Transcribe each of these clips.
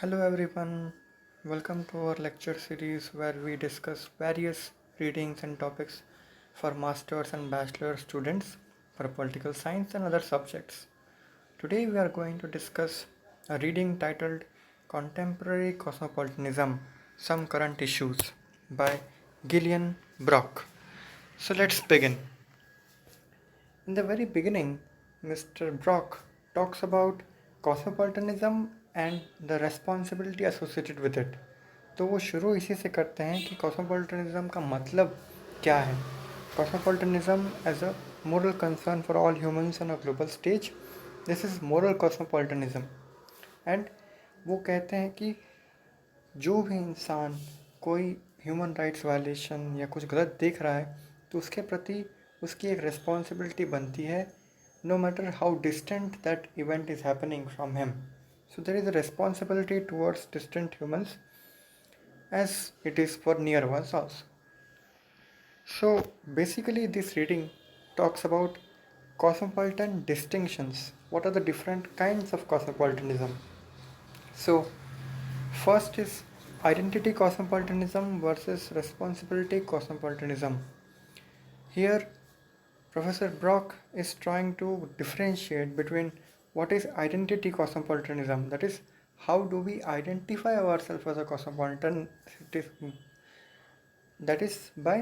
Hello everyone, welcome to our lecture series where we discuss various readings and topics for masters and bachelor students for political science and other subjects. Today we are going to discuss a reading titled Contemporary Cosmopolitanism: Some Current Issues by Gillian Brock. So let's begin. In the very beginning, Mr. Brock talks about cosmopolitanism and the responsibility associated with it. तो वो शुरू इसी से करते हैं कि कॉस्मोपॉलिटनिज्म का मतलब क्या है. Cosmopolitanism as a moral concern for all humans on a global stage. This is moral cosmopolitanism. And वो कहते हैं कि जो भी इंसान कोई ह्यूमन राइट्स वायलेशन या कुछ गलत देख रहा है तो उसके प्रति उसकी एक रिस्पॉन्सिबिलिटी बनती है, no matter how distant that event is happening from him. So there is a responsibility towards distant humans as it is for near ones also. So basically this reading talks about cosmopolitan distinctions. What are the different kinds of cosmopolitanism? So first is identity cosmopolitanism versus responsibility cosmopolitanism. Here Professor Brock is trying to differentiate between what is identity cosmopolitanism, that is, how do we identify ourselves as a cosmopolitan, that is, by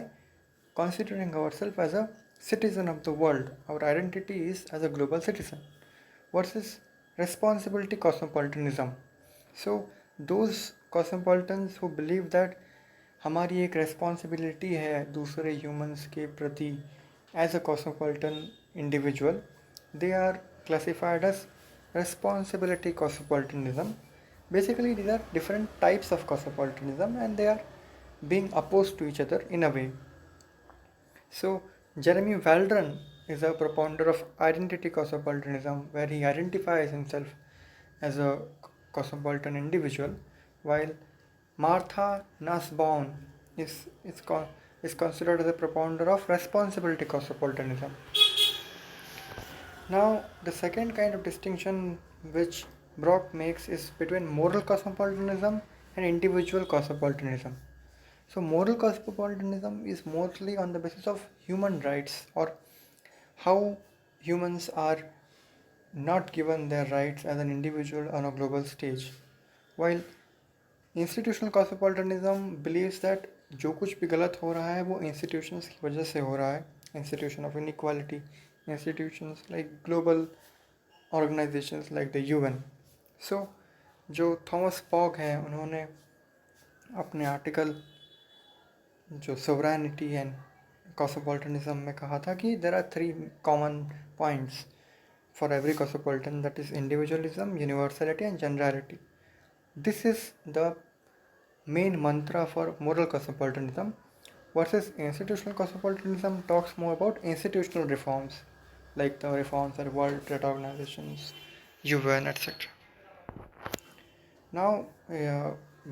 considering ourselves as a citizen of the world. Our identity is as a global citizen, versus responsibility cosmopolitanism. So, those cosmopolitans who believe that हमारी एक responsibility है दूसरे humans के प्रति as a cosmopolitan individual, they are classified as responsibility cosmopolitanism. Basically, these are different types of cosmopolitanism and they are being opposed to each other in a way. So, Jeremy Waldron is a propounder of identity cosmopolitanism, where he identifies himself as a cosmopolitan individual, while Martha Nussbaum is considered as a propounder of responsibility cosmopolitanism. Now, the second kind of distinction which Brock makes is between moral cosmopolitanism and individual cosmopolitanism. So, moral cosmopolitanism is mostly on the basis of human rights, or how humans are not given their rights as an individual on a global stage. While institutional cosmopolitanism believes that जो कुछ भी गलत हो रहा है वो institutions की वजह से हो रहा है, institution of inequality, institutions like global organizations like the UN. So जो थॉमस पॉग हैं उन्होंने अपने आर्टिकल जो सोवरेनिटी एंड कॉस्मोपॉलिटनिज्म में कहा था कि there are 3 common points for every cosmopolitan, that is individualism, universality and generality. This is the main mantra for moral cosmopolitanism, versus institutional cosmopolitanism talks more about institutional reforms like the reforms at World Trade Organizations, UN, etc. Now,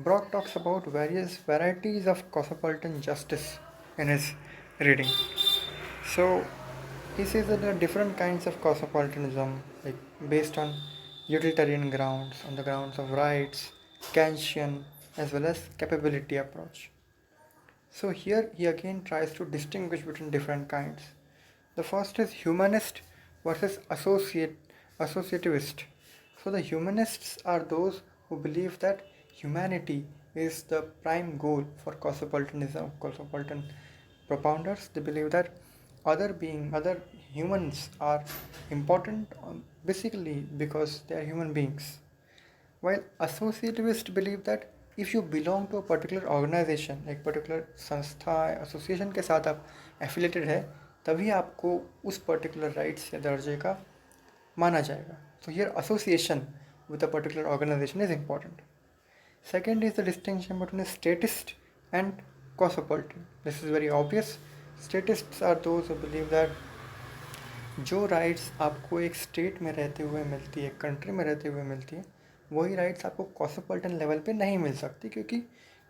Brock talks about various varieties of cosmopolitan justice in his reading. So, he says that there are different kinds of cosmopolitanism, like based on utilitarian grounds, on the grounds of rights, Kantian, as well as capability approach. So, here he again tries to distinguish between different kinds. The first is humanist versus associativist. So the humanists are those who believe that humanity is the prime goal for cosmopolitanism, cosmopolitan propounders. They believe that other humans are important basically because they are human beings. While associativists believe that if you belong to a particular organization, एक particular संस्था association के साथ आप affiliated है, तभी आपको उस particular rights या दर्जे का माना जाएगा. So here association with a particular organization is important. Second is the distinction between a statist and cosmopolitan. This is very obvious. Statists are those who believe that जो राइट्स आपको एक state में रहते हुए मिलती है, कंट्री में रहते हुए मिलती है, वही राइट्स आपको कॉस्मोपॉलिटन लेवल पे नहीं मिल सकती, क्योंकि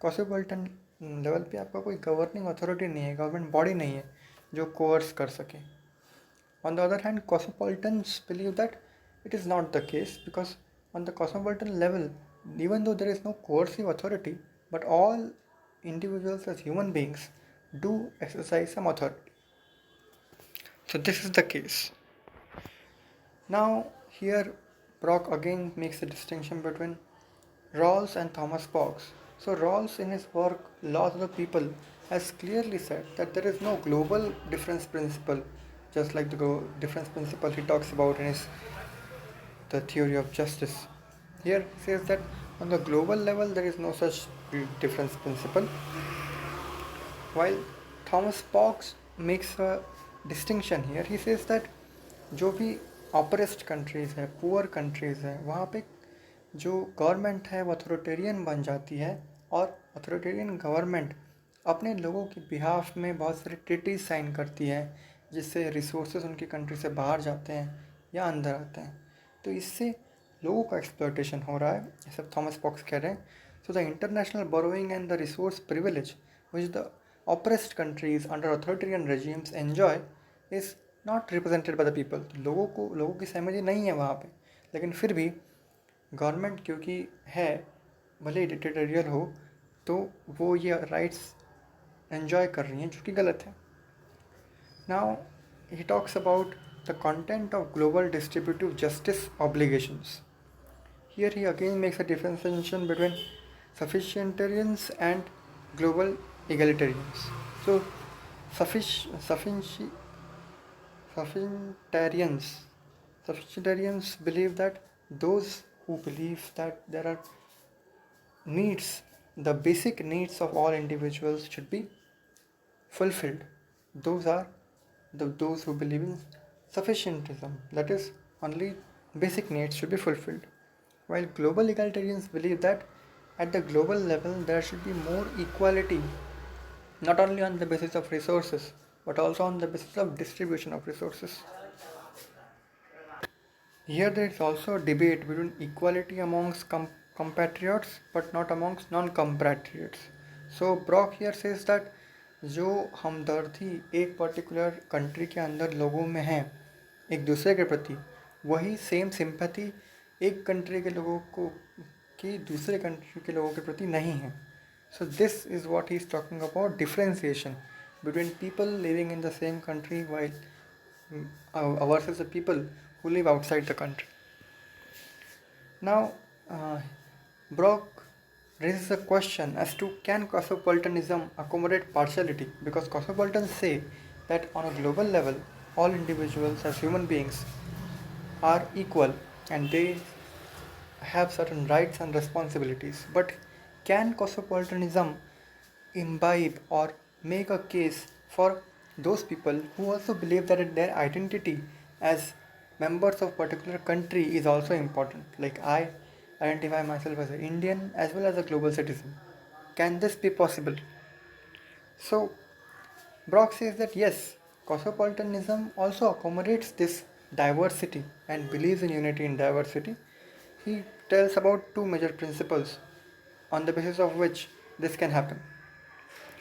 कॉस्मोपॉलिटन लेवल पे आपका कोई गवर्निंग अथॉरिटी नहीं है, गवर्नमेंट बॉडी नहीं है जो कोर्स कर सके. On the other hand cosmopolitans believe that it is not the case, because on the cosmopolitan level even though there is no coercive authority, but all individuals as human beings do exercise some authority. So this is the case. Now here Brock again makes a distinction between Rawls and Thomas Fox. So Rawls in his work Laws of the People has clearly said that there is no global difference principle, just like the difference principle he talks about in his the theory of justice. Here he says that on the global level there is no such difference principle, while Thomas Fox makes a distinction here. He says that जो भी oppressed countries है, poor countries है, वहाँ पे जो government है वो authoritarian बन जाती है, और अथॉरिटेरियन गवर्नमेंट अपने लोगों के बिहाफ में बहुत सारे ट्रीटीज साइन करती है, जिससे रिसोर्सेज उनकी कंट्री से बाहर जाते हैं या अंदर आते हैं. तो इससे लोगों का एक्सप्लॉयटेशन हो रहा है, ये सब थॉमस पॉक्स कह रहे हैं. So the international borrowing and the resource privilege which the oppressed countries under authoritarian regimes enjoy is not represented by the people. तो लोगों की सहमति नहीं है वहाँ पे, लेकिन फिर भी गवर्नमेंट क्योंकि है, भले ही डिक्टेटोरियल हो, तो वो ये राइट्स एंजॉय कर रही हैं, जो कि गलत है. Now he talks about the content of global distributive justice obligations. Here he again makes a differentiation between sufficientarians and global egalitarians. So, sufficientarians, sufficientarians believe that those who believe that there are needs, the basic needs of all individuals should be fulfilled. Those are those who believe in sufficientism, that is, only basic needs should be fulfilled. While global egalitarians believe that at the global level there should be more equality, not only on the basis of resources but also on the basis of distribution of resources. Here there is also a debate between equality amongst compatriots but not amongst non-compatriots. So Brock here says that जो हमदर्दी एक particular country के अंदर लोगों में है एक दूसरे के प्रति, वही सेम सिंपैथी एक कंट्री के लोगों को की दूसरे कंट्री के लोगों के प्रति नहीं है. So this is what he is talking about differentiation between people living in the same country while versus the people who live outside the country. Now, Brock raises a question as to can cosmopolitanism accommodate partiality, because cosmopolitans say that on a global level all individuals as human beings are equal and they have certain rights and responsibilities. But can cosmopolitanism imbibe or make a case for those people who also believe that their identity as members of particular country is also important? Like I identify myself as an Indian as well as a global citizen. Can this be possible? So Brock says that yes, cosmopolitanism also accommodates this diversity and believes in unity in diversity. He tells about two major principles on the basis of which this can happen.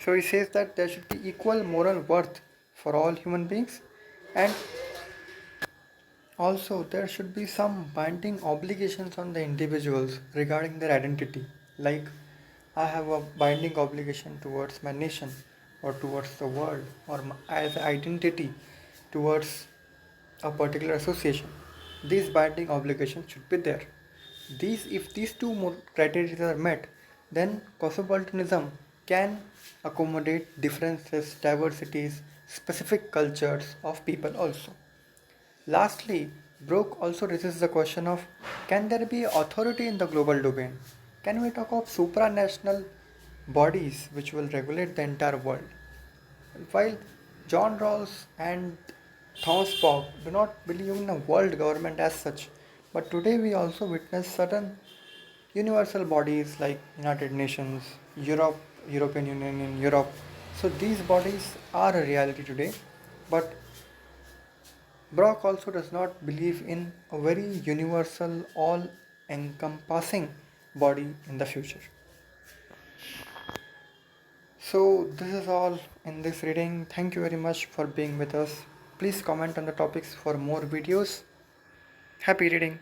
So he says that there should be equal moral worth for all human beings, and also there should be some binding obligations on the individuals regarding their identity. Like I have a binding obligation towards my nation or towards the world or as identity towards a particular association. These binding obligations should be there. If these two more criteria are met, then cosmopolitanism can accommodate differences, diversities, specific cultures of people also. Lastly, Brock also raises the question of can there be authority in the global domain? Can we talk of supranational bodies which will regulate the entire world? While John Rawls and Thomas Pogge do not believe in a world government as such, but today we also witness certain universal bodies like United Nations, European Union in Europe. So these bodies are a reality today, but Brock also does not believe in a very universal, all encompassing body in the future. So, this is all in this reading. Thank you very much for being with us. Please comment on the topics for more videos. Happy reading.